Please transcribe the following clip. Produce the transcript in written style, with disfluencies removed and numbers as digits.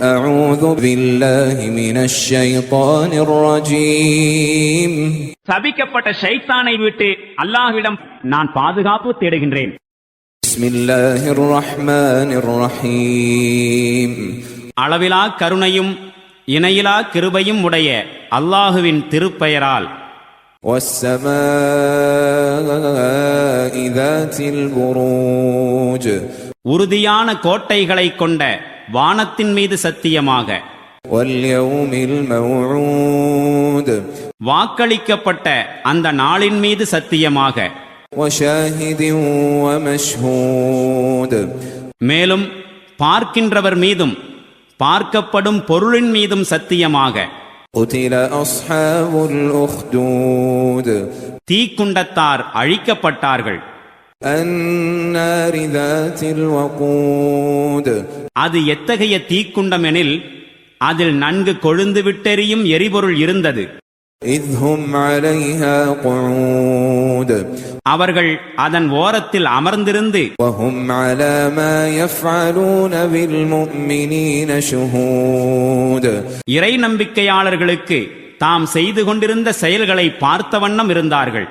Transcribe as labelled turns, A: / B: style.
A: أعوذ بالله من الشيطان الرجيم
B: சபிக்கப்பட்ட ஷைத்தானை விட்டு அல்லாஹ்விடம் நான் பாதுகாப்பு தேடுகின்றேன்.
A: بسم الله الرحمن الرحيم
B: அளவிலா கருணையும் இணையிலா கிருபையும் உடைய அல்லாஹுவின் திருப்பெயரால்.
A: والسماء ذات البروج
B: உறுதியான கோட்டைகளை கொண்ட வானத்தின் மீது சத்தியமாக.
A: واليوم الموعود
B: வாக்களிக்கப்பட்ட அந்த நாளின் மீது சத்தியமாக.
A: وشاهد ومشهود
B: மேலும் பார்க்கின்றவர் மீதும் பார்க்கப்படும் பொருளின் மீதும் சத்தியமாக.
A: قتل أصحاب الأخدود
B: தீக்குண்டத்தார் அழிக்கப்பட்டார்கள்.
A: النار ذات الوقود
B: அது எத்தகைய தீக்குண்டம் எனில் அதில் நன்கு கொழுந்து விட்டெறியும் எரிபொருள் இருந்தது.
A: إذ هم عليها قعود
B: அவர்கள் அதன் ஓரத்தில் அமர்ந்திருந்து
A: وهم على ما يفعلون بالمؤمنين شهود
B: இறை நம்பிக்கையாளர்களுக்கு தாம் செய்து கொண்டிருந்த செயல்களை பார்த்த வண்ணம் இருந்தார்கள்.